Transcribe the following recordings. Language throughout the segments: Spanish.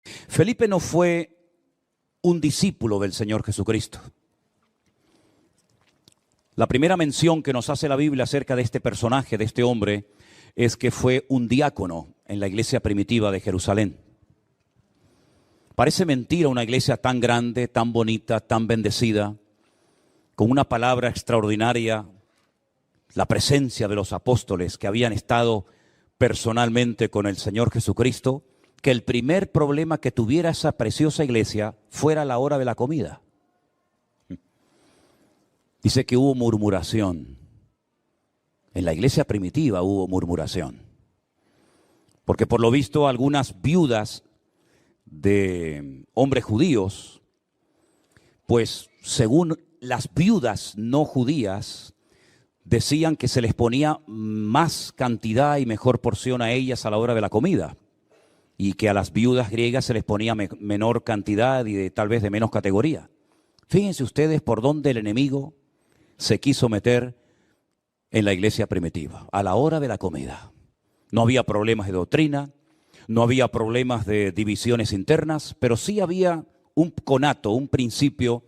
Felipe no fue un discípulo del Señor Jesucristo. La primera mención que nos hace la Biblia acerca de este personaje, de este hombre, es que fue un diácono en la iglesia primitiva de Jerusalén. Parece mentira una iglesia tan grande, tan bonita, tan bendecida, con una palabra extraordinaria, la presencia de los apóstoles que habían estado personalmente con el Señor Jesucristo, que el primer problema que tuviera esa preciosa iglesia fuera la hora de la comida. Dice que hubo murmuración. En la iglesia primitiva hubo murmuración. Porque por lo visto algunas viudas de hombres judíos, pues según las viudas no judías, decían que se les ponía más cantidad y mejor porción a ellas a la hora de la comida. Y que a las viudas griegas se les ponía menor cantidad y tal vez de menos categoría. Fíjense ustedes por dónde el enemigo se quiso meter en la iglesia primitiva, a la hora de la comida. No había problemas de doctrina, no había problemas de divisiones internas, pero sí había un conato, un principio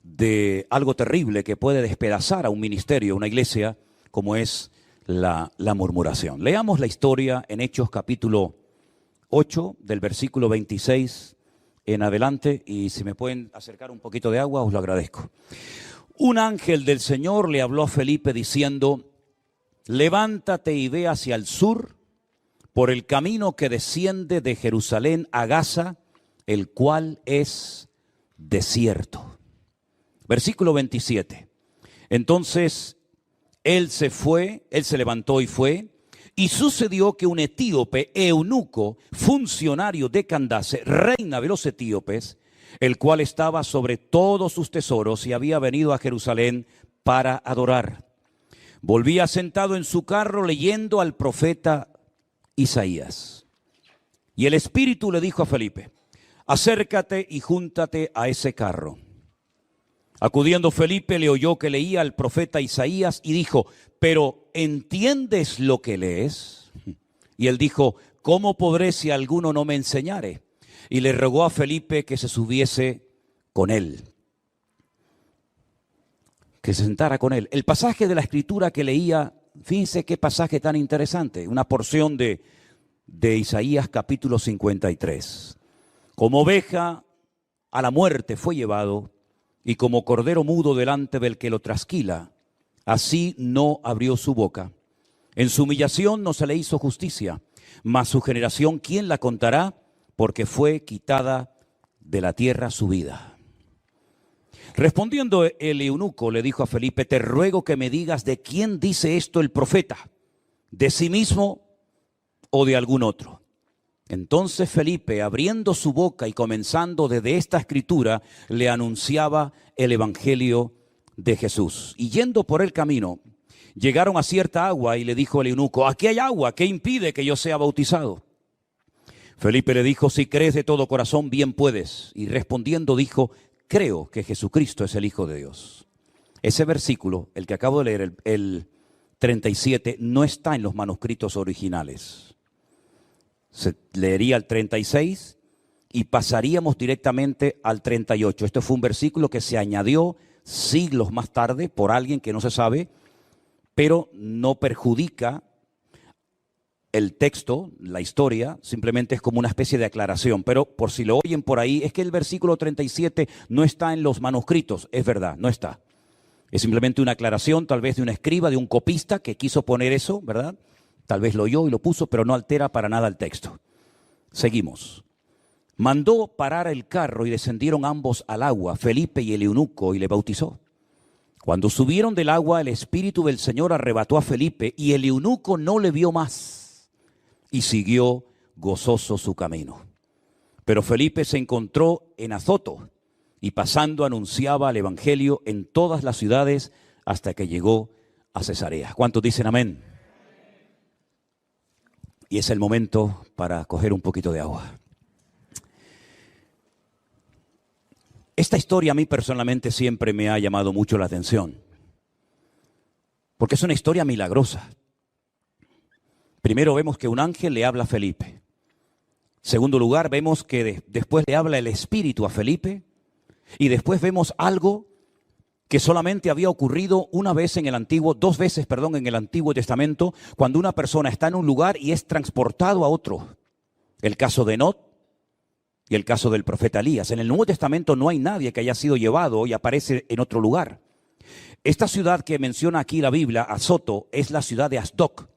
de algo terrible que puede despedazar a un ministerio, a una iglesia, como es la murmuración. Leamos la historia en Hechos capítulo 8, del versículo 26 en adelante, y si me pueden acercar un poquito de agua, os lo agradezco. Un ángel del Señor le habló a Felipe diciendo: levántate y ve hacia el sur por el camino que desciende de Jerusalén a Gaza, el cual es desierto. Versículo 27. Entonces él se levantó y fue, y sucedió que un etíope, eunuco, funcionario de Candace, reina de los etíopes, el cual estaba sobre todos sus tesoros y había venido a Jerusalén para adorar, volvía sentado en su carro leyendo al profeta Isaías. Y el Espíritu le dijo a Felipe: acércate y júntate a ese carro. Acudiendo Felipe le oyó que leía al profeta Isaías y dijo: ¿pero entiendes lo que lees? Y él dijo: ¿cómo podré si alguno no me enseñare? Y le rogó a Felipe que se subiese con él, que se sentara con él. El pasaje de la escritura que leía, fíjense qué pasaje tan interesante, una porción de Isaías capítulo 53. Como oveja a la muerte fue llevado, y como cordero mudo delante del que lo trasquila, así no abrió su boca. En su humillación no se le hizo justicia, mas su generación, ¿quién la contará? Porque fue quitada de la tierra su vida. Respondiendo el eunuco le dijo a Felipe: te ruego que me digas de quién dice esto el profeta, de sí mismo o de algún otro. Entonces Felipe, abriendo su boca y comenzando desde esta escritura, le anunciaba el evangelio de Jesús. Y yendo por el camino, llegaron a cierta agua y le dijo el eunuco: aquí hay agua, ¿qué impide que yo sea bautizado? Felipe le dijo: si crees de todo corazón, bien puedes. Y respondiendo dijo: creo que Jesucristo es el Hijo de Dios. Ese versículo, el que acabo de leer, el 37, no está en los manuscritos originales. Se leería el 36 y pasaríamos directamente al 38. Este fue un versículo que se añadió siglos más tarde por alguien que no se sabe, pero no perjudica el texto, la historia, simplemente es como una especie de aclaración. Pero por si lo oyen por ahí, es que el versículo 37 no está en los manuscritos. Es verdad, no está. Es simplemente una aclaración, tal vez de un escriba, de un copista que quiso poner eso, ¿verdad? Tal vez lo oyó y lo puso, pero no altera para nada el texto. Seguimos. Mandó parar el carro y descendieron ambos al agua, Felipe y el eunuco, y le bautizó. Cuando subieron del agua, el Espíritu del Señor arrebató a Felipe y el eunuco no le vio más y siguió gozoso su camino. Pero Felipe se encontró en Azoto y pasando anunciaba el evangelio en todas las ciudades hasta que llegó a Cesarea. ¿Cuántos dicen amén? Y es el momento para coger un poquito de agua. Esta historia a mí personalmente siempre me ha llamado mucho la atención, porque es una historia milagrosa. Primero vemos que un ángel le habla a Felipe. Segundo lugar, vemos que después le habla el Espíritu a Felipe y después vemos algo que solamente había ocurrido dos veces en el Antiguo Testamento, cuando una persona está en un lugar y es transportado a otro. El caso de Enoc y el caso del profeta Elías. En el Nuevo Testamento no hay nadie que haya sido llevado y aparece en otro lugar. Esta ciudad que menciona aquí la Biblia, Azoto, es la ciudad de Asdod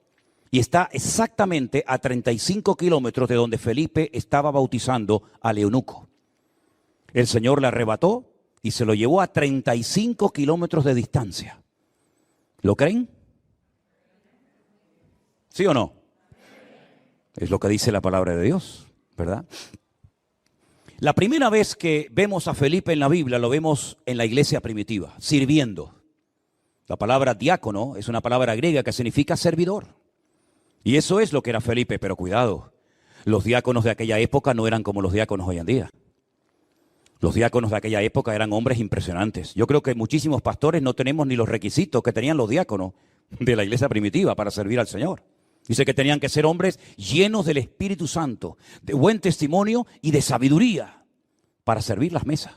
y está exactamente a 35 kilómetros de donde Felipe estaba bautizando al eunuco. El Señor le arrebató y se lo llevó a 35 kilómetros de distancia. ¿Lo creen? ¿Sí o no? Es lo que dice la palabra de Dios, ¿verdad? La primera vez que vemos a Felipe en la Biblia lo vemos en la iglesia primitiva, sirviendo. La palabra diácono es una palabra griega que significa servidor. Y eso es lo que era Felipe, pero cuidado, los diáconos de aquella época no eran como los diáconos hoy en día. Los diáconos de aquella época eran hombres impresionantes. Yo creo que muchísimos pastores no tenemos ni los requisitos que tenían los diáconos de la iglesia primitiva para servir al Señor. Dice que tenían que ser hombres llenos del Espíritu Santo, de buen testimonio y de sabiduría para servir las mesas.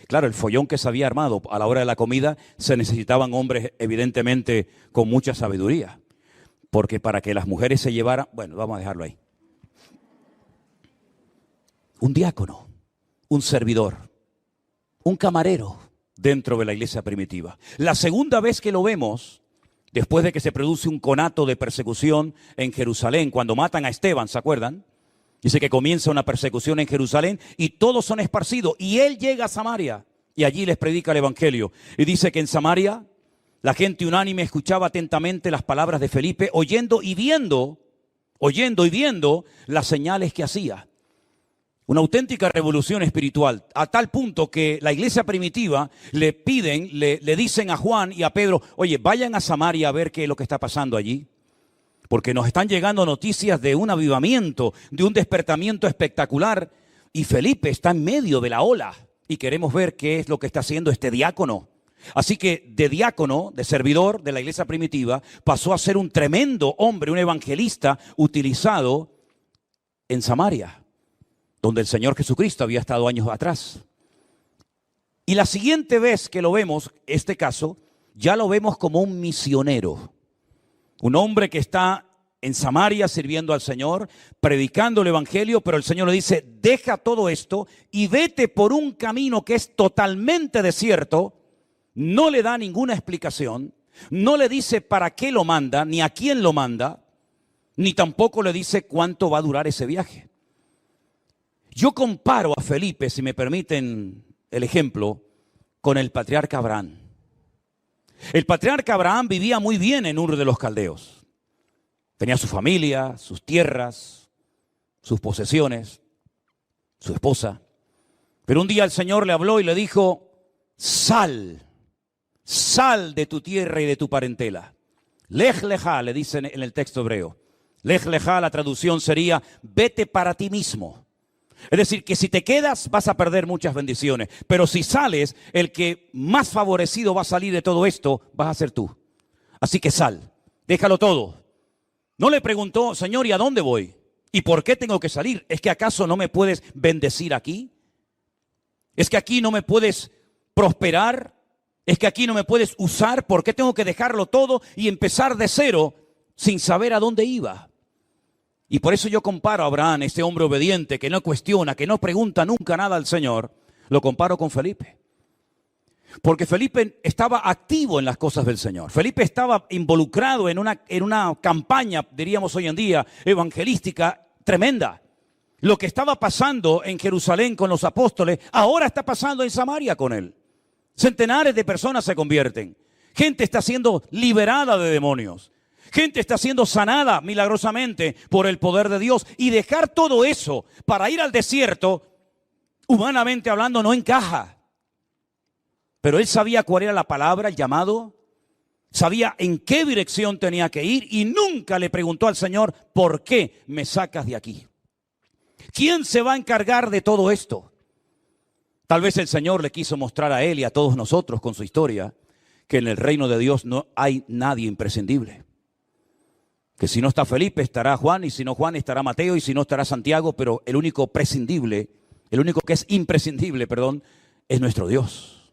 Claro, el follón que se había armado a la hora de la comida, se necesitaban hombres evidentemente con mucha sabiduría. Porque para que las mujeres se llevaran, bueno, vamos a dejarlo ahí. Un diácono, un servidor, un camarero dentro de la iglesia primitiva. La segunda vez que lo vemos, después de que se produce un conato de persecución en Jerusalén, cuando matan a Esteban, ¿se acuerdan? Dice que comienza una persecución en Jerusalén y todos son esparcidos. Y él llega a Samaria y allí les predica el evangelio. Y dice que en Samaria la gente unánime escuchaba atentamente las palabras de Felipe, oyendo y viendo las señales que hacía. Una auténtica revolución espiritual, a tal punto que la iglesia primitiva le dicen a Juan y a Pedro, oye, vayan a Samaria a ver qué es lo que está pasando allí. Porque nos están llegando noticias de un avivamiento, de un despertamiento espectacular. Y Felipe está en medio de la ola y queremos ver qué es lo que está haciendo este diácono. Así que de diácono, de servidor de la iglesia primitiva, pasó a ser un tremendo hombre, un evangelista utilizado en Samaria, donde el Señor Jesucristo había estado años atrás. Y la siguiente vez que lo vemos, este caso, ya lo vemos como un misionero. Un hombre que está en Samaria sirviendo al Señor, predicando el evangelio, pero el Señor le dice, deja todo esto y vete por un camino que es totalmente desierto. No le da ninguna explicación, no le dice para qué lo manda, ni a quién lo manda, ni tampoco le dice cuánto va a durar ese viaje. Yo comparo a Felipe, si me permiten el ejemplo, con el patriarca Abraham. El patriarca Abraham vivía muy bien en Ur de los Caldeos. Tenía su familia, sus tierras, sus posesiones, su esposa. Pero un día el Señor le habló y le dijo, sal de tu tierra y de tu parentela. Lej lejá, le dicen en el texto hebreo. Lej lejá, la traducción sería, vete para ti mismo. Es decir, que si te quedas vas a perder muchas bendiciones. Pero si sales, el que más favorecido va a salir de todo esto, vas a ser tú. Así que sal, déjalo todo. No le preguntó, Señor, ¿y a dónde voy? ¿Y por qué tengo que salir? ¿Es que acaso no me puedes bendecir aquí? ¿Es que aquí no me puedes prosperar? ¿Es que aquí no me puedes usar? ¿Por qué tengo que dejarlo todo y empezar de cero sin saber a dónde iba? Y por eso yo comparo a Abraham, este hombre obediente que no cuestiona, que no pregunta nunca nada al Señor, lo comparo con Felipe. Porque Felipe estaba activo en las cosas del Señor. Felipe estaba involucrado en una campaña, diríamos hoy en día, evangelística tremenda. Lo que estaba pasando en Jerusalén con los apóstoles, ahora está pasando en Samaria con él. Centenares de personas se convierten. Gente está siendo liberada de demonios. Gente está siendo sanada milagrosamente por el poder de Dios. Y dejar todo eso para ir al desierto, humanamente hablando, no encaja. Pero él sabía cuál era la palabra, el llamado. Sabía en qué dirección tenía que ir. Y nunca le preguntó al Señor, ¿por qué me sacas de aquí? ¿Quién se va a encargar de todo esto? Tal vez el Señor le quiso mostrar a él y a todos nosotros con su historia que en el reino de Dios no hay nadie imprescindible. Que si no está Felipe estará Juan, y si no Juan estará Mateo, y si no estará Santiago, pero el único prescindible, el único que es imprescindible, perdón, es nuestro Dios.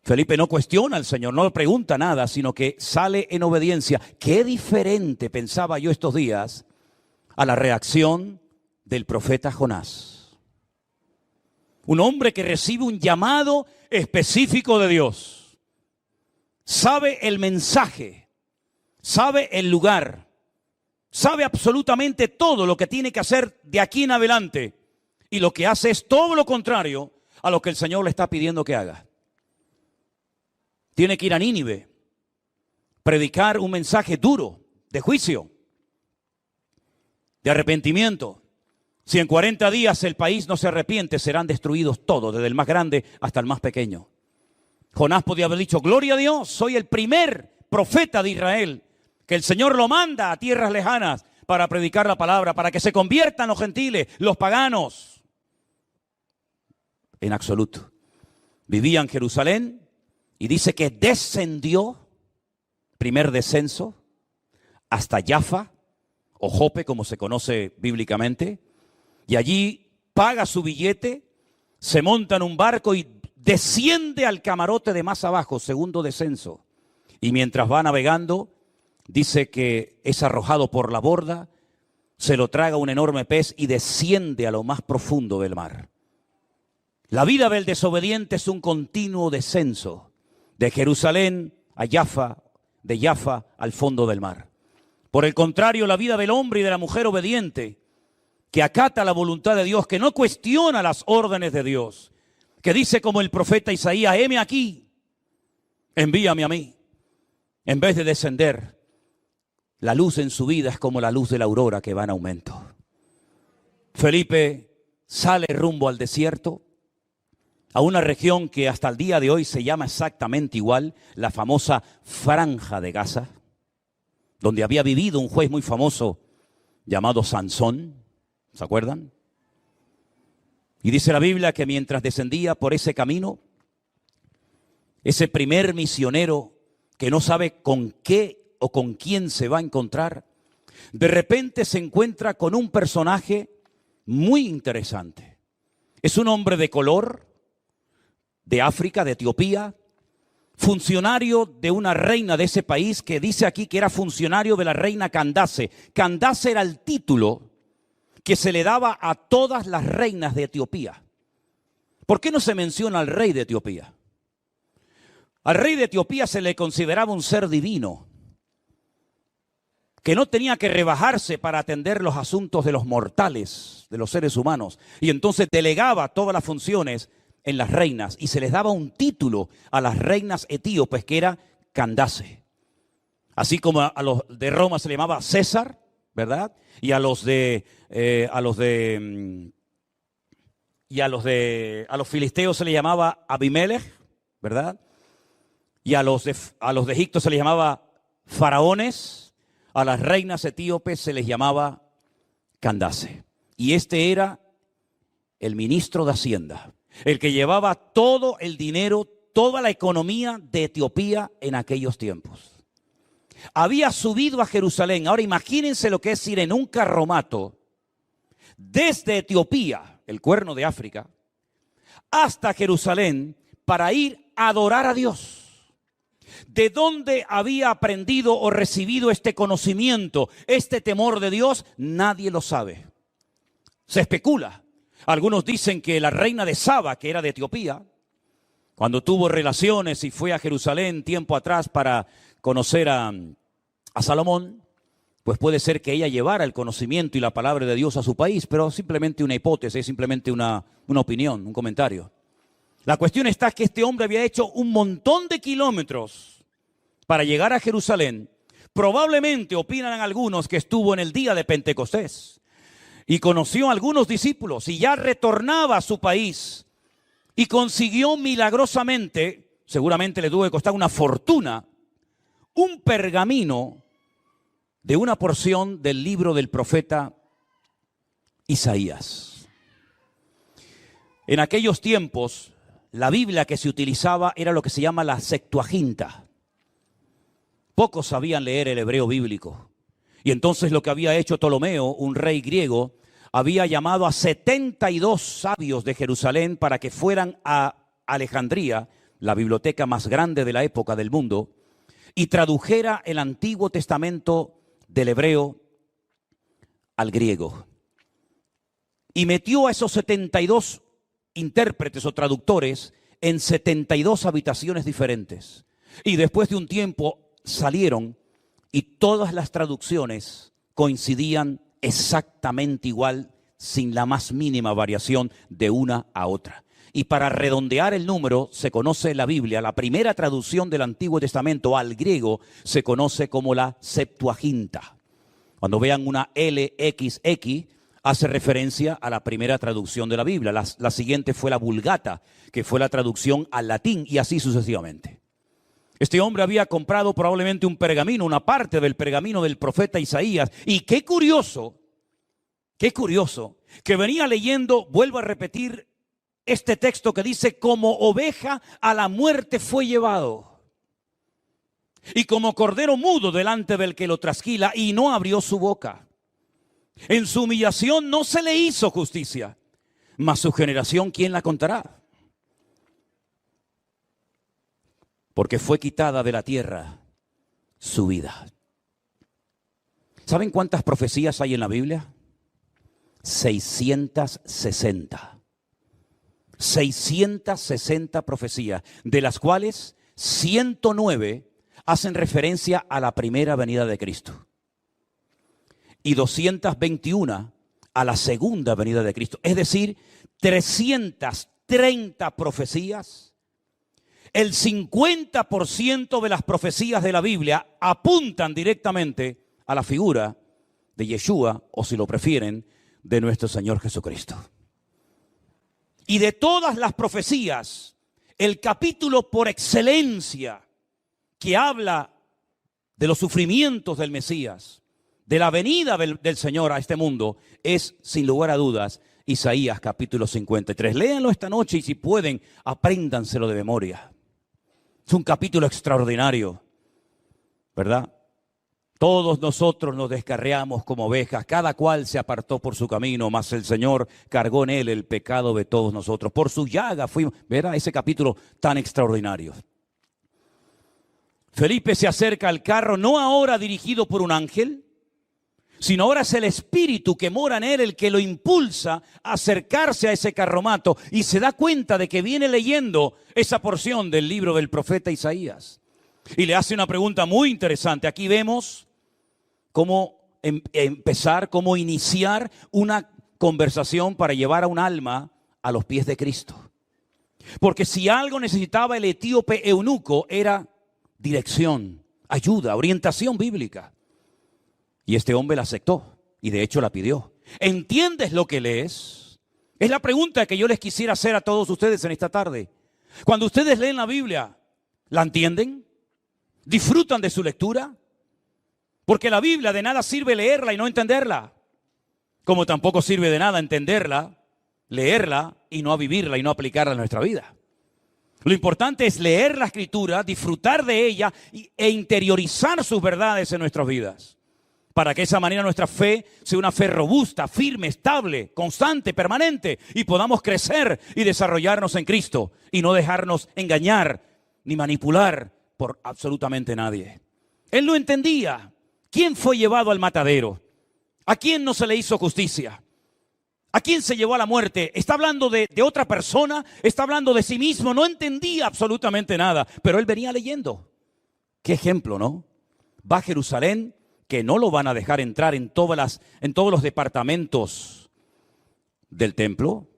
Felipe no cuestiona al Señor, no le pregunta nada, sino que sale en obediencia. Qué diferente, pensaba yo estos días, a la reacción del profeta Jonás. Un hombre que recibe un llamado específico de Dios. Sabe el mensaje, sabe el lugar, sabe absolutamente todo lo que tiene que hacer de aquí en adelante. Y lo que hace es todo lo contrario a lo que el Señor le está pidiendo que haga. Tiene que ir a Nínive, predicar un mensaje duro, de juicio, de arrepentimiento. Si en 40 días el país no se arrepiente, serán destruidos todos, desde el más grande hasta el más pequeño. Jonás podía haber dicho, gloria a Dios, soy el primer profeta de Israel, que el Señor lo manda a tierras lejanas para predicar la palabra, para que se conviertan los gentiles, los paganos. En absoluto. Vivía en Jerusalén y dice que descendió, primer descenso, hasta Jaffa, o Jope, como se conoce bíblicamente, y allí paga su billete, se monta en un barco y desciende al camarote de más abajo, segundo descenso. Y mientras va navegando, dice que es arrojado por la borda, se lo traga un enorme pez y desciende a lo más profundo del mar. La vida del desobediente es un continuo descenso, de Jerusalén a Jaffa, de Jaffa al fondo del mar. Por el contrario, la vida del hombre y de la mujer obediente, que acata la voluntad de Dios, que no cuestiona las órdenes de Dios, que dice como el profeta Isaías, heme aquí, envíame a mí. En vez de descender, la luz en su vida es como la luz de la aurora que va en aumento. Felipe sale rumbo al desierto, a una región que hasta el día de hoy se llama exactamente igual, la famosa Franja de Gaza, donde había vivido un juez muy famoso llamado Sansón, ¿se acuerdan? Y dice la Biblia que mientras descendía por ese camino, ese primer misionero que no sabe con qué o con quién se va a encontrar, de repente se encuentra con un personaje muy interesante. Es un hombre de color, de África, de Etiopía, funcionario de una reina de ese país que dice aquí que era funcionario de la reina Candace. Candace era el título que se le daba a todas las reinas de Etiopía. ¿Por qué no se menciona al rey de Etiopía? Al rey de Etiopía se le consideraba un ser divino, que no tenía que rebajarse para atender los asuntos de los mortales, de los seres humanos. Y entonces delegaba todas las funciones en las reinas y se les daba un título a las reinas etíopes que era Candace. Así como a los de Roma se le llamaba César, ¿verdad? Y a los filisteos se le llamaba Abimelech, ¿verdad? Y a los de Egipto se les llamaba faraones, a las reinas etíopes se les llamaba Candace. Y este era el ministro de Hacienda, el que llevaba todo el dinero, toda la economía de Etiopía en aquellos tiempos. Había subido a Jerusalén. Ahora imagínense lo que es ir en un carromato desde Etiopía, el Cuerno de África, hasta Jerusalén para ir a adorar a Dios. ¿De dónde había aprendido o recibido este conocimiento, este temor de Dios? Nadie lo sabe. Se especula. Algunos dicen que la reina de Saba, que era de Etiopía, cuando tuvo relaciones y fue a Jerusalén tiempo atrás para conocer a Salomón, pues puede ser que ella llevara el conocimiento y la palabra de Dios a su país, pero simplemente una hipótesis, simplemente una opinión, un comentario. La cuestión está que este hombre había hecho un montón de kilómetros para llegar a Jerusalén. Probablemente, opinan algunos, que estuvo en el día de Pentecostés y conoció a algunos discípulos y ya retornaba a su país y consiguió milagrosamente, seguramente le tuvo que costar una fortuna, un pergamino de una porción del libro del profeta Isaías. En aquellos tiempos, la Biblia que se utilizaba era lo que se llama la Septuaginta. pocos sabían leer el hebreo bíblico. Y entonces lo que había hecho Ptolomeo, un rey griego, había llamado a 72 sabios de Jerusalén para que fueran a Alejandría, la biblioteca más grande de la época del mundo, y tradujera el Antiguo Testamento del hebreo al griego. Y metió a esos 72 intérpretes o traductores en 72 habitaciones diferentes. Y después de un tiempo salieron y todas las traducciones coincidían exactamente igual, sin la más mínima variación de una a otra. Y para redondear el número, se conoce la Biblia, la primera traducción del Antiguo Testamento al griego se conoce como la Septuaginta. Cuando vean una LXX, hace referencia a la primera traducción de la Biblia. La siguiente fue la Vulgata, que fue la traducción al latín, y así sucesivamente. Este hombre había comprado probablemente un pergamino, una parte del pergamino del profeta Isaías. Y qué curioso, que venía leyendo, vuelvo a repetir, este texto que dice: como oveja a la muerte fue llevado, y como cordero mudo delante del que lo trasquila, y no abrió su boca. En su humillación no se le hizo justicia, mas su generación, ¿quién la contará? Porque fue quitada de la tierra su vida. ¿Saben cuántas profecías hay en la Biblia? 660. 660 profecías, de las cuales 109 hacen referencia a la primera venida de Cristo y 221 a la segunda venida de Cristo. Es decir, 330 profecías. El 50% de las profecías de la Biblia apuntan directamente a la figura de Yeshua, o si lo prefieren, de nuestro Señor Jesucristo. Y de todas las profecías, el capítulo por excelencia que habla de los sufrimientos del Mesías, de la venida del Señor a este mundo, es, sin lugar a dudas, Isaías capítulo 53. Léanlo esta noche y si pueden, apréndanselo de memoria. Es un capítulo extraordinario, ¿verdad? Todos nosotros nos descarriamos como ovejas, cada cual se apartó por su camino, mas el Señor cargó en él el pecado de todos nosotros. Por su llaga fuimos, ¿verdad? Ese capítulo tan extraordinario. Felipe se acerca al carro, no ahora dirigido por un ángel, sino ahora es el Espíritu que mora en él el que lo impulsa a acercarse a ese carromato, y se da cuenta de que viene leyendo esa porción del libro del profeta Isaías. Y le hace una pregunta muy interesante. Aquí vemos cómo empezar, cómo iniciar una conversación para llevar a un alma a los pies de Cristo. Porque si algo necesitaba el etíope eunuco era dirección, ayuda, orientación bíblica. Y este hombre la aceptó y de hecho la pidió. ¿Entiendes lo que lees? Es la pregunta que yo les quisiera hacer a todos ustedes en esta tarde. Cuando ustedes leen la Biblia, ¿la entienden? ¿Disfrutan de su lectura? Porque la Biblia de nada sirve leerla y no entenderla. Como tampoco sirve de nada entenderla, leerla y no vivirla y no aplicarla en nuestra vida. Lo importante es leer la Escritura, disfrutar de ella e interiorizar sus verdades en nuestras vidas. Para que de esa manera nuestra fe sea una fe robusta, firme, estable, constante, permanente, y podamos crecer y desarrollarnos en Cristo y no dejarnos engañar ni manipular por absolutamente nadie. Él no entendía quién fue llevado al matadero, a quién no se le hizo justicia, a quién se llevó a la muerte. Está hablando de otra persona, está hablando de sí mismo. No entendía absolutamente nada, pero él venía leyendo. Qué ejemplo, ¿no? Va a Jerusalén, que no lo van a dejar entrar en todos los departamentos del templo,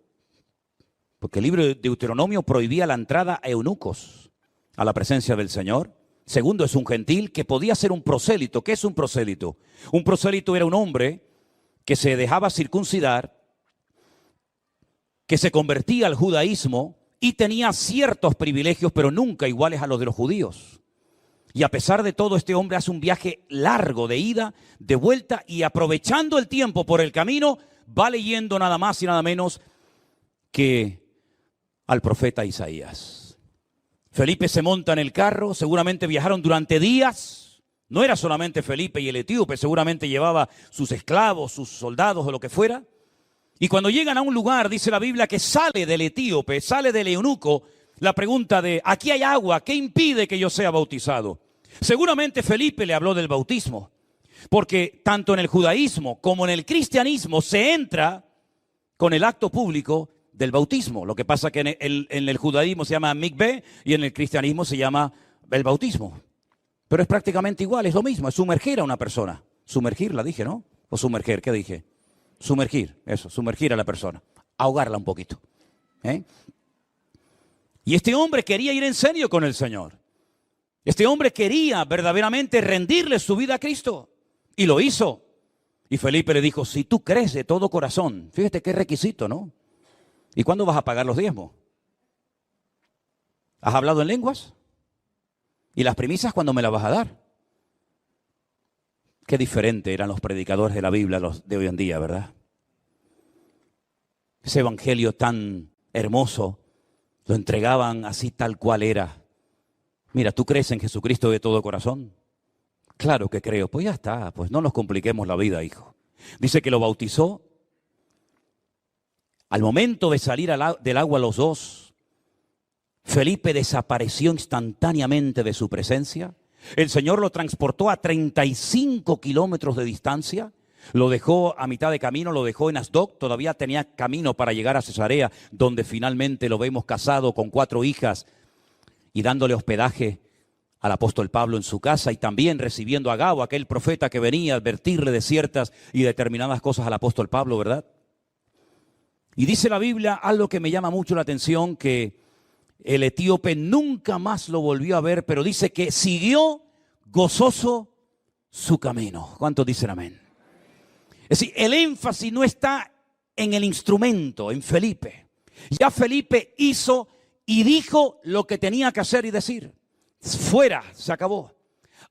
porque el libro de Deuteronomio prohibía la entrada a eunucos a la presencia del Señor. Segundo, es un gentil que podía ser un prosélito. ¿Qué es un prosélito? Un prosélito era un hombre que se dejaba circuncidar, que se convertía al judaísmo y tenía ciertos privilegios, pero nunca iguales a los de los judíos. Y a pesar de todo, este hombre hace un viaje largo de ida, de vuelta, y aprovechando el tiempo por el camino, va leyendo nada más y nada menos que al profeta Isaías. Felipe se monta en el carro, seguramente viajaron durante días, No era solamente Felipe y el etíope, seguramente llevaba sus esclavos, sus soldados o lo que fuera. Y cuando llegan a un lugar, dice la Biblia, que sale del etíope, sale del eunuco, la pregunta de, aquí hay agua, ¿qué impide que yo sea bautizado? Seguramente Felipe le habló del bautismo, porque tanto en el judaísmo como en el cristianismo se entra con el acto público del bautismo. Lo que pasa que en el judaísmo se llama mikveh y en el cristianismo se llama el bautismo. Pero es prácticamente igual, es lo mismo, es sumergir a una persona. Sumergirla, dije, ¿no? O sumerger, ¿qué dije? Sumergir, eso, sumergir a la persona, ahogarla un poquito. Y este hombre quería ir en serio con el Señor. Este hombre quería verdaderamente rendirle su vida a Cristo. Y lo hizo. Y Felipe le dijo, si tú crees de todo corazón, fíjate qué requisito, ¿no? ¿Y cuándo vas a pagar los diezmos? ¿Has hablado en lenguas? ¿Y las primicias cuándo me las vas a dar? Qué diferente eran los predicadores de la Biblia los de hoy en día, ¿verdad? Ese evangelio tan hermoso, lo entregaban así tal cual era. Mira, ¿tú crees en Jesucristo de todo corazón? Claro que creo. Pues ya está, pues no nos compliquemos la vida, hijo. Dice que lo bautizó. Al momento de salir del agua los dos, Felipe desapareció instantáneamente de su presencia. El Señor lo transportó a 35 kilómetros de distancia. Lo dejó a mitad de camino, lo dejó en Asdod. Todavía tenía camino para llegar a Cesarea, donde finalmente lo vemos casado con 4 hijas y dándole hospedaje al apóstol Pablo en su casa y también recibiendo a Agabo, aquel profeta que venía a advertirle de ciertas y determinadas cosas al apóstol Pablo, ¿verdad? Y dice la Biblia algo que me llama mucho la atención, que el etíope nunca más lo volvió a ver, pero dice que siguió gozoso su camino. ¿Cuántos dicen amén? Es decir, el énfasis no está en el instrumento, en Felipe. Ya Felipe hizo y dijo lo que tenía que hacer y decir. Fuera, se acabó.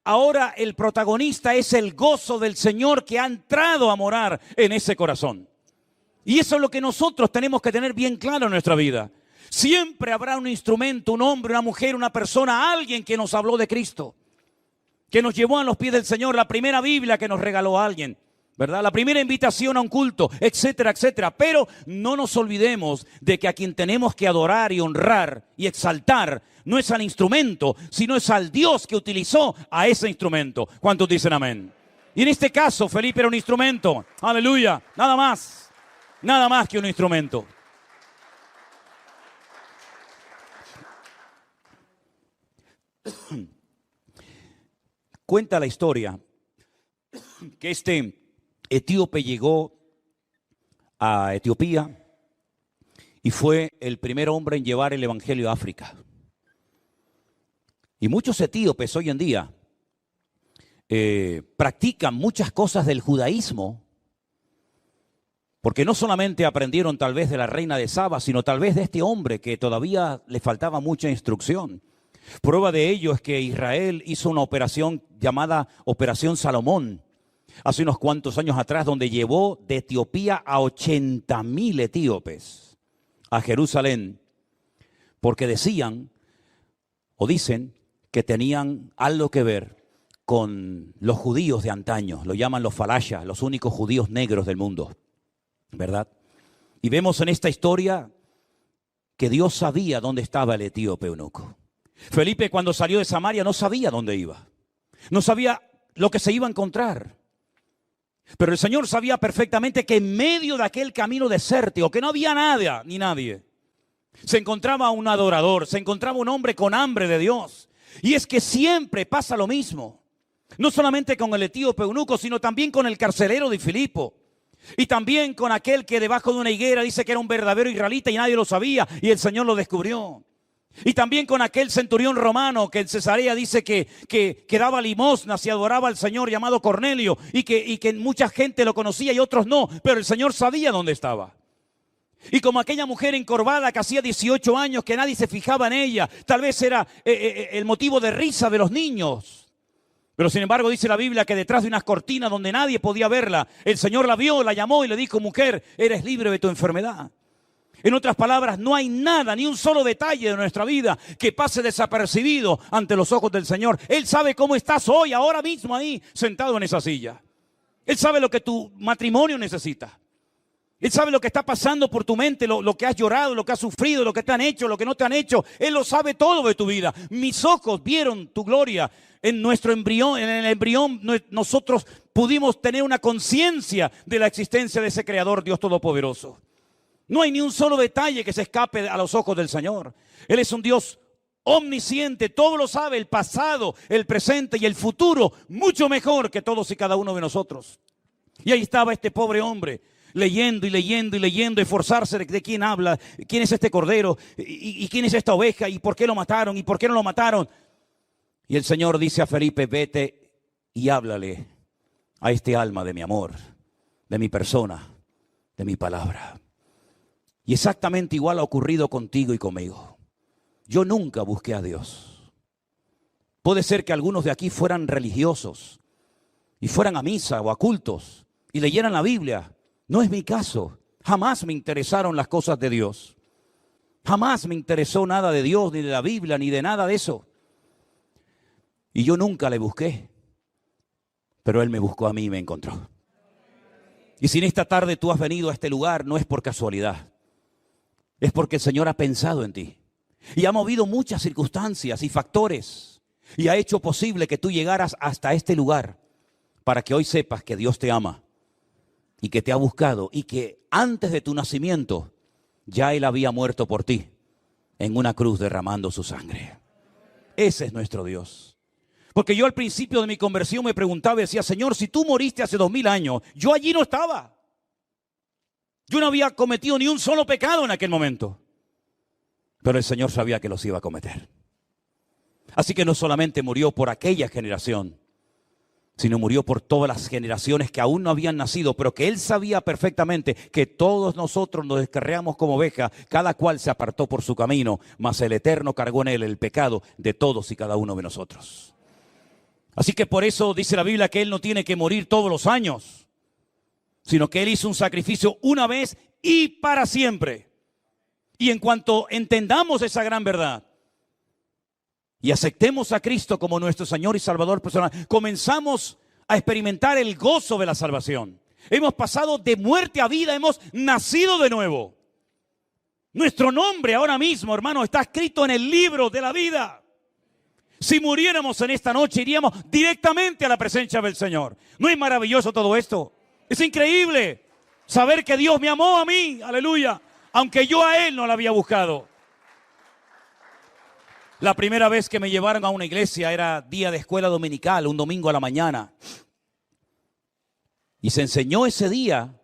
Ahora el protagonista es el gozo del Señor que ha entrado a morar en ese corazón. Y eso es lo que nosotros tenemos que tener bien claro en nuestra vida. Siempre habrá un instrumento, un hombre, una mujer, una persona, alguien que nos habló de Cristo, que nos llevó a los pies del Señor, la primera Biblia que nos regaló a alguien, ¿verdad? La primera invitación a un culto, etcétera, etcétera. Pero no nos olvidemos de que a quien tenemos que adorar y honrar y exaltar no es al instrumento, sino es al Dios que utilizó a ese instrumento. ¿Cuántos dicen amén? Y en este caso, Felipe era un instrumento. Aleluya, nada más que un instrumento. Cuenta la historia que este etíope llegó a Etiopía y fue el primer hombre en llevar el evangelio a África. Y muchos etíopes hoy en día practican muchas cosas del judaísmo, porque no solamente aprendieron tal vez de la reina de Saba, sino tal vez de este hombre que todavía le faltaba mucha instrucción. Prueba de ello es que Israel hizo una operación llamada Operación Salomón hace unos cuantos años atrás, donde llevó de Etiopía a 80,000 etíopes a Jerusalén, porque decían o dicen que tenían algo que ver con los judíos de antaño. Lo llaman los falashas, los únicos judíos negros del mundo, ¿verdad? Y vemos en esta historia que Dios sabía dónde estaba el etíope eunuco. Felipe, cuando salió de Samaria, no sabía dónde iba. No sabía lo que se iba a encontrar. Pero el Señor sabía perfectamente que en medio de aquel camino desértico, que no había nada ni nadie, se encontraba un adorador, se encontraba un hombre con hambre de Dios. Y es que siempre pasa lo mismo. No solamente con el etíope eunuco, sino también con el carcelero de Filipo. Y también con aquel que debajo de una higuera dice que era un verdadero israelita y nadie lo sabía y el Señor lo descubrió. Y también con aquel centurión romano que en Cesarea dice que daba limosnas y adoraba al Señor, llamado Cornelio, y que mucha gente lo conocía y otros no, pero el Señor sabía dónde estaba. Y como aquella mujer encorvada que hacía 18 años que nadie se fijaba en ella, tal vez era el motivo de risa de los niños. Pero sin embargo dice la Biblia que detrás de unas cortinas donde nadie podía verla, el Señor la vio, la llamó y le dijo: mujer, eres libre de tu enfermedad. En otras palabras, no hay nada, ni un solo detalle de nuestra vida que pase desapercibido ante los ojos del Señor. Él sabe cómo estás hoy, ahora mismo ahí, sentado en esa silla. Él sabe lo que tu matrimonio necesita. Él sabe lo que está pasando por tu mente, lo que has llorado, lo que has sufrido, lo que te han hecho, lo que no te han hecho. Él lo sabe todo de tu vida. Mis ojos vieron tu gloria en nuestro embrión. En el embrión nosotros pudimos tener una conciencia de la existencia de ese Creador, Dios Todopoderoso. No hay ni un solo detalle que se escape a los ojos del Señor. Él es un Dios omnisciente, todo lo sabe, el pasado, el presente y el futuro, mucho mejor que todos y cada uno de nosotros. Y ahí estaba este pobre hombre, leyendo y leyendo y leyendo, esforzarse de quién habla, quién es este cordero, y quién es esta oveja, y por qué lo mataron, y por qué no lo mataron. Y el Señor dice a Felipe, vete y háblale a este alma de mi amor, de mi persona, de mi palabra. Y exactamente igual ha ocurrido contigo y conmigo. Yo nunca busqué a Dios. Puede ser que algunos de aquí fueran religiosos y fueran a misa o a cultos y leyeran la Biblia. No es mi caso. Jamás me interesaron las cosas de Dios. Jamás me interesó nada de Dios, ni de la Biblia, ni de nada de eso. Y yo nunca le busqué. Pero Él me buscó a mí y me encontró. Y si en esta tarde tú has venido a este lugar, no es por casualidad. Es porque el Señor ha pensado en ti. Y ha movido muchas circunstancias y factores. Y ha hecho posible que tú llegaras hasta este lugar. Para que hoy sepas que Dios te ama. Y que te ha buscado. Y que antes de tu nacimiento, ya Él había muerto por ti. En una cruz derramando su sangre. Ese es nuestro Dios. Porque yo al principio de mi conversión me preguntaba y decía, Señor, si tú moriste hace 2000 años, yo allí no estaba. Yo no había cometido ni un solo pecado en aquel momento. Pero el Señor sabía que los iba a cometer. Así que no solamente murió por aquella generación, sino murió por todas las generaciones que aún no habían nacido, pero que Él sabía perfectamente que todos nosotros nos descarriamos como ovejas, cada cual se apartó por su camino, mas el Eterno cargó en Él el pecado de todos y cada uno de nosotros. Así que por eso dice la Biblia que Él no tiene que morir todos los años, sino que Él hizo un sacrificio una vez y para siempre. Y en cuanto entendamos esa gran verdad y aceptemos a Cristo como nuestro Señor y Salvador personal, comenzamos a experimentar el gozo de la salvación. Hemos pasado de muerte a vida, hemos nacido de nuevo. Nuestro nombre ahora mismo, hermano, está escrito en el libro de la vida. Si muriéramos en esta noche, iríamos directamente a la presencia del Señor. ¿No es maravilloso todo esto? Es increíble saber que Dios me amó a mí, aleluya, aunque yo a Él no lo había buscado. La primera vez que me llevaron a una iglesia era día de escuela dominical, un domingo a la mañana. Y se enseñó ese día.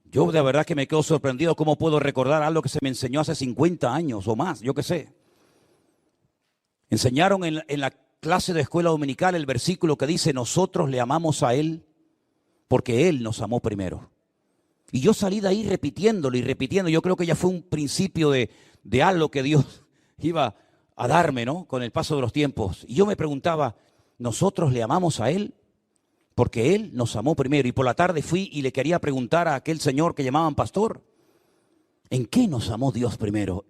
Yo de verdad que me quedo sorprendido cómo puedo recordar algo que se me enseñó hace 50 años o más, yo qué sé. Enseñaron en la clase de escuela dominical el versículo que dice, nosotros le amamos a Él porque Él nos amó primero. Y yo salí de ahí repitiéndolo y repitiendo. Yo creo que ya fue un principio de algo que Dios iba a darme, ¿no? Con el paso de los tiempos. Y yo me preguntaba, ¿nosotros le amamos a Él? Porque Él nos amó primero. Y por la tarde fui y le quería preguntar a aquel señor que llamaban pastor, ¿en qué nos amó Dios primero?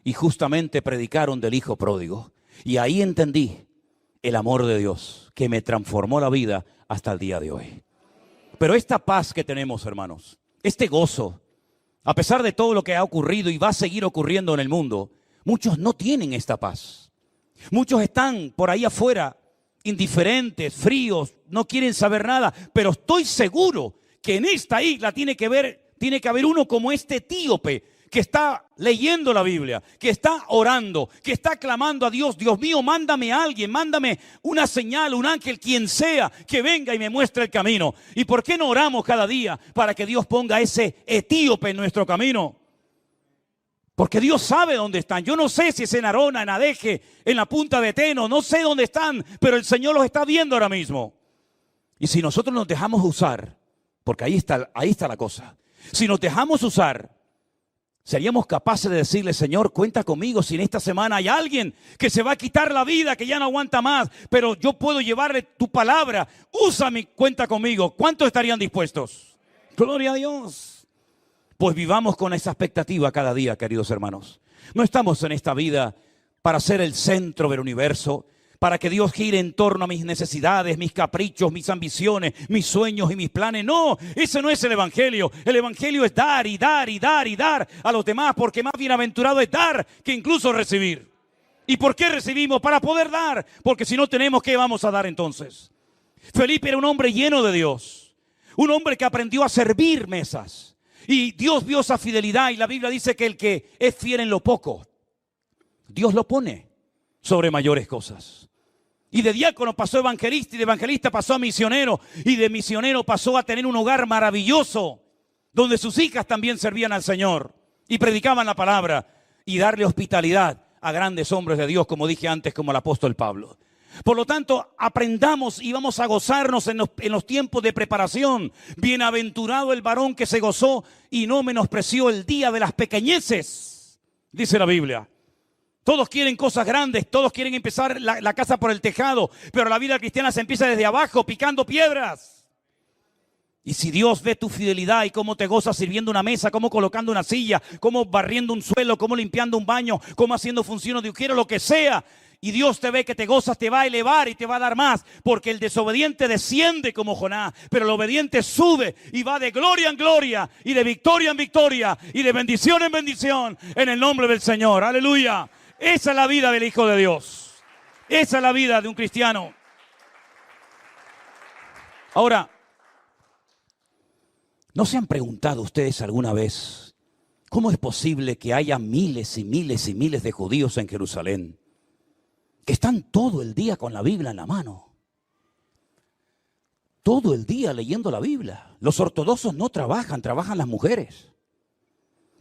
Y justamente predicaron del hijo pródigo. Y ahí entendí el amor de Dios que me transformó la vida hasta el día de hoy. Pero esta paz que tenemos, hermanos, este gozo, a pesar de todo lo que ha ocurrido y va a seguir ocurriendo en el mundo, muchos no tienen esta paz. Muchos están por ahí afuera, indiferentes, fríos, no quieren saber nada. Pero estoy seguro que en esta isla tiene que haber uno como este etíope, que está leyendo la Biblia, que está orando, que está clamando a Dios, Dios mío, mándame a alguien, mándame una señal, un ángel, quien sea, que venga y me muestre el camino. ¿Y por qué no oramos cada día para que Dios ponga ese etíope en nuestro camino? Porque Dios sabe dónde están. Yo no sé si es en Arona, en Adeje, en la punta de Teno, no sé dónde están, pero el Señor los está viendo ahora mismo. Y si nosotros nos dejamos usar, porque ahí está la cosa, si nos dejamos usar, seríamos capaces de decirle, Señor, cuenta conmigo si en esta semana hay alguien que se va a quitar la vida, que ya no aguanta más, pero yo puedo llevarle tu palabra, úsame, cuenta conmigo. ¿Cuántos estarían dispuestos? Gloria a Dios. Pues vivamos con esa expectativa cada día, queridos hermanos. No estamos en esta vida para ser el centro del universo, para que Dios gire en torno a mis necesidades, mis caprichos, mis ambiciones, mis sueños y mis planes. No, ese no es el Evangelio. El Evangelio es dar y dar y dar y dar a los demás, porque más bienaventurado es dar que incluso recibir. ¿Y por qué recibimos? Para poder dar, porque si no tenemos, ¿qué vamos a dar entonces? Felipe era un hombre lleno de Dios, un hombre que aprendió a servir mesas. Y Dios vio esa fidelidad, y la Biblia dice que el que es fiel en lo poco, Dios lo pone sobre mayores cosas. Y de diácono pasó a evangelista, y de evangelista pasó a misionero, y de misionero pasó a tener un hogar maravilloso, donde sus hijas también servían al Señor y predicaban la palabra, y darle hospitalidad a grandes hombres de Dios, como dije antes, como el apóstol Pablo. Por lo tanto, aprendamos y vamos a gozarnos en los tiempos de preparación. Bienaventurado el varón que se gozó y no menospreció el día de las pequeñeces, dice la Biblia. Todos quieren cosas grandes, todos quieren empezar la casa por el tejado, pero la vida cristiana se empieza desde abajo, picando piedras. Y si Dios ve tu fidelidad y cómo te gozas sirviendo una mesa, cómo colocando una silla, cómo barriendo un suelo, cómo limpiando un baño, cómo haciendo funciones de ujiero, lo que sea, y Dios te ve que te gozas, te va a elevar y te va a dar más, porque el desobediente desciende como Jonás, pero el obediente sube y va de gloria en gloria, y de victoria en victoria, y de bendición en bendición, en el nombre del Señor. Aleluya. Esa es la vida del Hijo de Dios. Esa es la vida de un cristiano. Ahora, ¿no se han preguntado ustedes alguna vez cómo es posible que haya miles y miles y miles de judíos en Jerusalén que están todo el día con la Biblia en la mano? Todo el día leyendo la Biblia. Los ortodoxos no trabajan, trabajan las mujeres,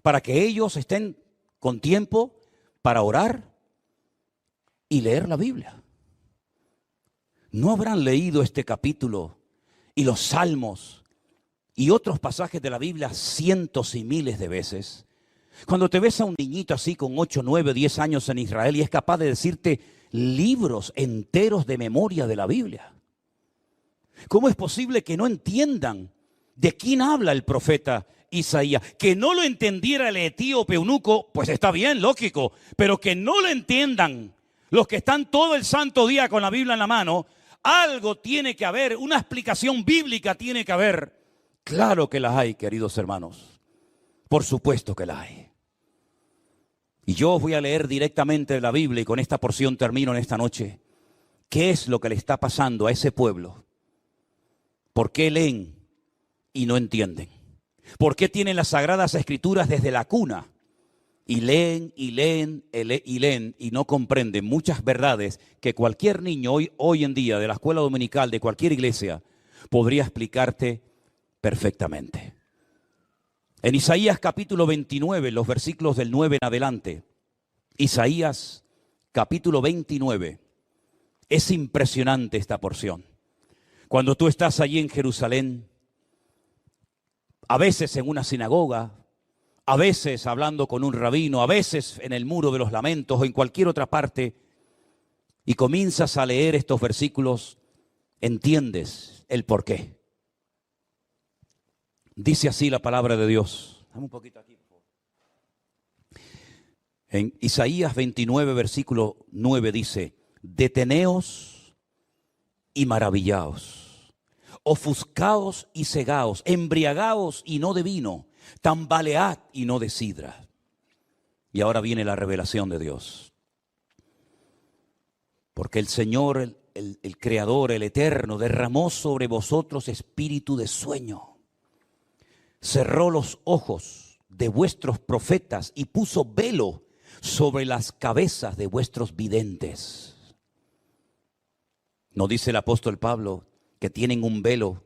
para que ellos estén con tiempo para orar y leer la Biblia. ¿No habrán leído este capítulo y los salmos y otros pasajes de la Biblia cientos y miles de veces? Cuando te ves a un niñito así con 8, 9, 10 años en Israel y es capaz de decirte libros enteros de memoria de la Biblia, ¿cómo es posible que no entiendan de quién habla el profeta Isaías? Que no lo entendiera el etíope eunuco, pues está bien, lógico, pero que no lo entiendan los que están todo el santo día con la Biblia en la mano, algo tiene que haber, una explicación bíblica tiene que haber. Claro que la hay, queridos hermanos, por supuesto que la hay. Y yo os voy a leer directamente de la Biblia, y con esta porción termino en esta noche. ¿Qué es lo que le está pasando a ese pueblo? ¿Por qué leen y no entienden? ¿Por qué tienen las Sagradas Escrituras desde la cuna? Y leen y leen y leen y no comprenden muchas verdades que cualquier niño hoy en día de la escuela dominical, de cualquier iglesia, podría explicarte perfectamente. En Isaías capítulo 29, los versículos del 9 en adelante, Isaías capítulo 29, es impresionante esta porción. Cuando tú estás allí en Jerusalén, a veces en una sinagoga, a veces hablando con un rabino, a veces en el muro de los lamentos o en cualquier otra parte, y comienzas a leer estos versículos, entiendes el porqué. Dice así la palabra de Dios. Dame un poquito aquí, por favor. En Isaías 29, versículo 9 dice: deteneos y maravillaos, ofuscaos y cegaos, embriagaos y no de vino, tambalead y no de sidra. Y ahora viene la revelación de Dios. Porque el Señor, el Creador, el Eterno, derramó sobre vosotros espíritu de sueño. Cerró los ojos de vuestros profetas y puso velo sobre las cabezas de vuestros videntes. ¿No dice el apóstol Pablo que tienen un velo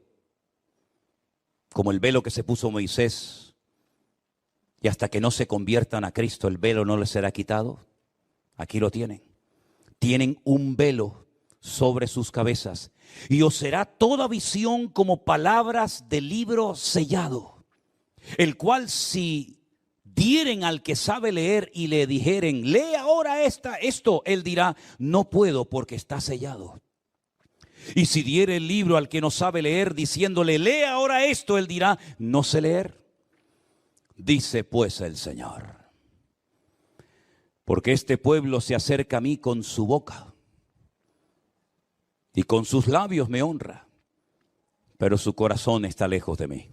como el velo que se puso Moisés, y hasta que no se conviertan a Cristo el velo no les será quitado? Aquí lo tienen. Tienen un velo sobre sus cabezas, y os será toda visión como palabras de libro sellado, el cual si dieren al que sabe leer y le dijeren, lee ahora esto, él dirá, no puedo porque está sellado. Y si diere el libro al que no sabe leer, diciéndole, lee ahora esto, él dirá, no sé leer. Dice pues el Señor, porque este pueblo se acerca a mí con su boca y con sus labios me honra, pero su corazón está lejos de mí.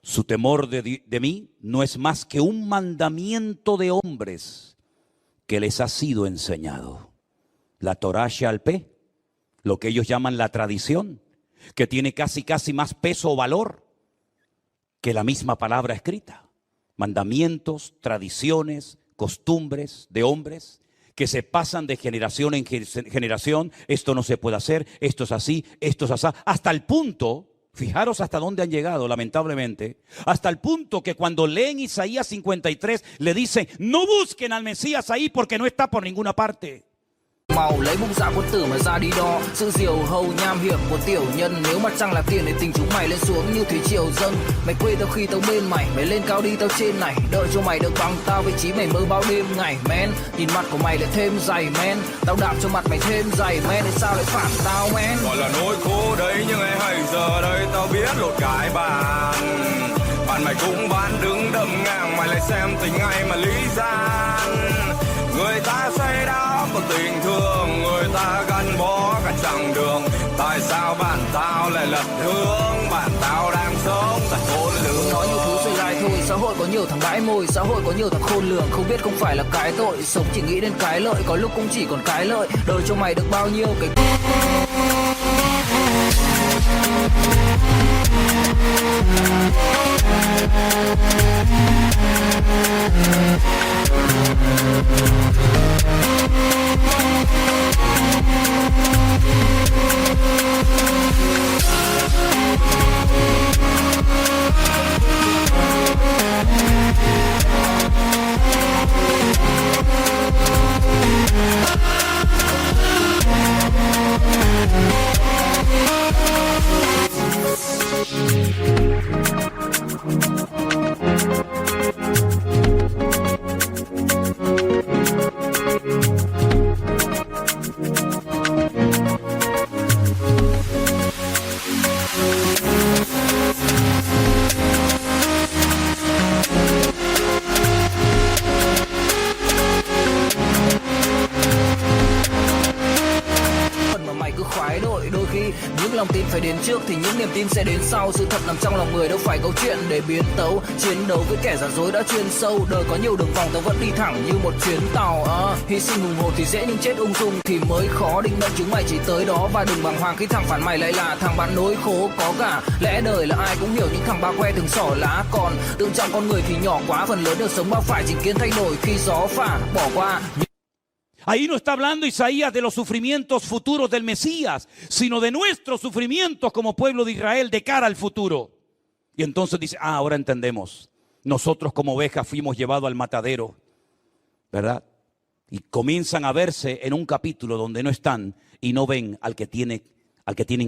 Su temor de mí no es más que un mandamiento de hombres que les ha sido enseñado. La Torá She'al-Peh, lo que ellos llaman la tradición, que tiene casi más peso o valor que la misma palabra escrita. Mandamientos, tradiciones, costumbres de hombres que se pasan de generación en generación. Esto no se puede hacer, esto es así, esto es así. Hasta el punto, fijaros hasta dónde han llegado lamentablemente, hasta el punto que cuando leen Isaías 53 le dicen, no busquen al Mesías ahí porque no está por ninguna parte. Màu lấy bút dạ quân tử mà ra đi đo sự diều hầu nham hiểm của tiểu nhân, nếu mà chẳng là tiền để tình chúng mày lên xuống như thủy triều dâng. Mày quê tao khi tao bên mày, mày lên cao đi tao trên này, đợi cho mày được bằng tao vị trí mày mơ bao đêm ngày men. Nhìn mặt của mày lại thêm dày men, tao đạp cho mặt mày thêm dày men, để sao lại phản tao men. Gọi là nỗi khổ đấy nhưng ai hay giờ đây tao biết lột cái bàn. Bạn mày cũng bán đứng đâm ngang, mày lại xem tình ai mà lý gian. Người ta say đắm vào tình thương, người ta gắn bó cả chặng đường. Tại sao bạn tao lại lật hướng, bạn tao đang sống tại khôn lường. Nói nhiều thứ rồi lại thôi, xã hội có nhiều thằng bãi mồi, xã hội có nhiều thằng khôn lường. Không biết không phải là cái tội, sống chỉ nghĩ đến cái lợi, có lúc cũng chỉ còn cái lợi. Đời cho mày được bao nhiêu cái lòng tin phải đến trước thì những niềm tin sẽ đến sau. Sự thật nằm trong lòng người, đâu phải câu chuyện để biến tấu. Chiến đấu với kẻ giả dối đã chuyên sâu, đời có nhiều đường vòng tao vẫn đi thẳng như một chuyến tàu. Hy sinh hùng hồn thì dễ nhưng chết ung dung thì mới khó. Định mệnh chúng mày chỉ tới đó và đừng bàng hoàng khi thằng phản mày lại là thằng bạn nối khố. Có cả lẽ đời là ai cũng hiểu những thằng ba que thường xỏ lá, còn tự trọng con người thì nhỏ quá. Phần lớn đều sống bao phải chỉ kiến thay đổi khi gió phả bỏ qua. Ahí no está hablando Isaías de los sufrimientos futuros del Mesías, sino de nuestros sufrimientos como pueblo de Israel de cara al futuro. Y entonces dice, ahora entendemos. Nosotros como ovejas fuimos llevados al matadero, ¿verdad? Y comienzan a verse en un capítulo donde no están y no ven al que tienen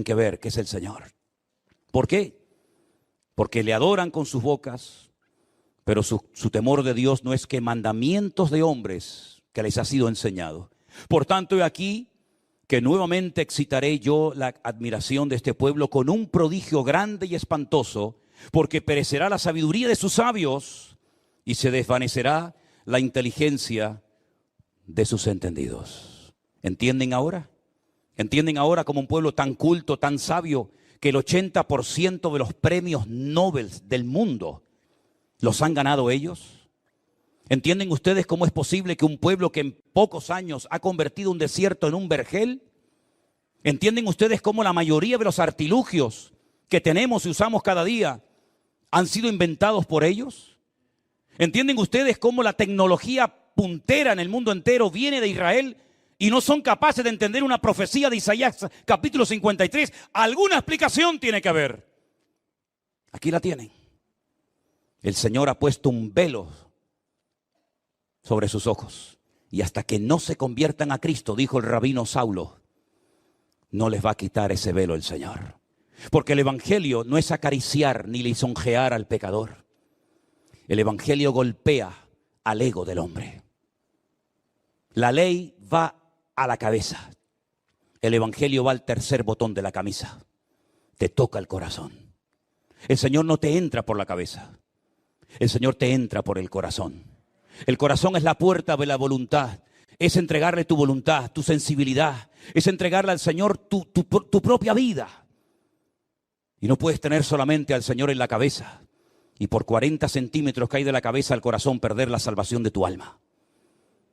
que ver, que es el Señor. ¿Por qué? Porque le adoran con sus bocas, pero su temor de Dios no es que mandamientos de hombres que les ha sido enseñado. Por tanto, he aquí que nuevamente excitaré yo la admiración de este pueblo con un prodigio grande y espantoso, porque perecerá la sabiduría de sus sabios y se desvanecerá la inteligencia de sus entendidos. ¿Entienden ahora? ¿Entienden ahora como un pueblo tan culto, tan sabio, que el 80% de los premios Nobel del mundo los han ganado ellos? ¿Entienden ustedes cómo es posible que un pueblo que en pocos años ha convertido un desierto en un vergel? ¿Entienden ustedes cómo la mayoría de los artilugios que tenemos y usamos cada día han sido inventados por ellos? ¿Entienden ustedes cómo la tecnología puntera en el mundo entero viene de Israel y no son capaces de entender una profecía de Isaías capítulo 53? Alguna explicación tiene que haber. Aquí la tienen. El Señor ha puesto un velo sobre sus ojos, y hasta que no se conviertan a Cristo, dijo el rabino Saulo, no les va a quitar ese velo el Señor. Porque el evangelio no es acariciar ni lisonjear al pecador. El evangelio golpea al ego del hombre. La ley va a la cabeza. El evangelio va al tercer botón de la camisa. Te toca el corazón. El Señor no te entra por la cabeza. el Señor te entra por el corazón. El corazón es la puerta de la voluntad. Es entregarle tu voluntad, tu sensibilidad. Es entregarle al Señor tu propia vida. Y no puedes tener solamente al Señor en la cabeza y por 40 centímetros que hay de la cabeza al corazón perder la salvación de tu alma.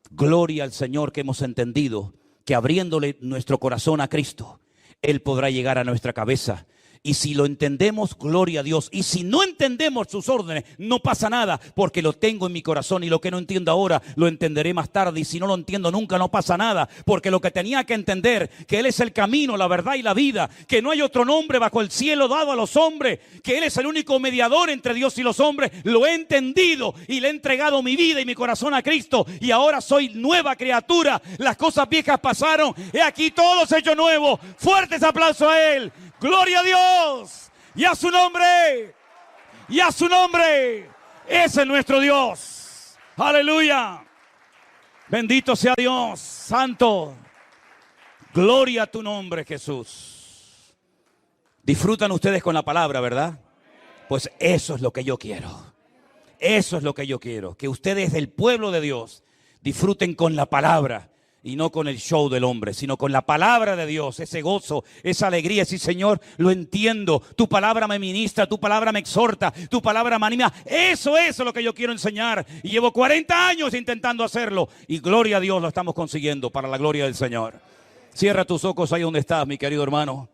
Gloria al Señor que hemos entendido que abriéndole nuestro corazón a Cristo, Él podrá llegar a nuestra cabeza. Y si lo entendemos, gloria a Dios. Y si no entendemos sus órdenes, no pasa nada, porque lo tengo en mi corazón y lo que no entiendo ahora, lo entenderé más tarde. Y si no lo entiendo nunca, no pasa nada, porque lo que tenía que entender, que Él es el camino, la verdad y la vida, que no hay otro nombre bajo el cielo dado a los hombres, que Él es el único mediador entre Dios y los hombres, lo he entendido y le he entregado mi vida y mi corazón a Cristo. Y ahora soy nueva criatura. Las cosas viejas pasaron, he aquí todo se ha hecho nuevo. Fuertes aplausos a Él. Gloria a Dios y a su nombre, y a su nombre. Ese es nuestro Dios. Aleluya. Bendito sea Dios, santo. Gloria a tu nombre, Jesús. Disfrutan ustedes con la palabra, ¿verdad? Pues eso es lo que yo quiero. Eso es lo que yo quiero. Que ustedes del pueblo de Dios disfruten con la palabra. Y no con el show del hombre, sino con la palabra de Dios, ese gozo, esa alegría. Sí, Señor, lo entiendo. Tu palabra me ministra, tu palabra me exhorta, tu palabra me anima. Eso es lo que yo quiero enseñar. Y llevo 40 años intentando hacerlo. Y gloria a Dios, lo estamos consiguiendo para la gloria del Señor. Cierra tus ojos ahí donde estás, mi querido hermano.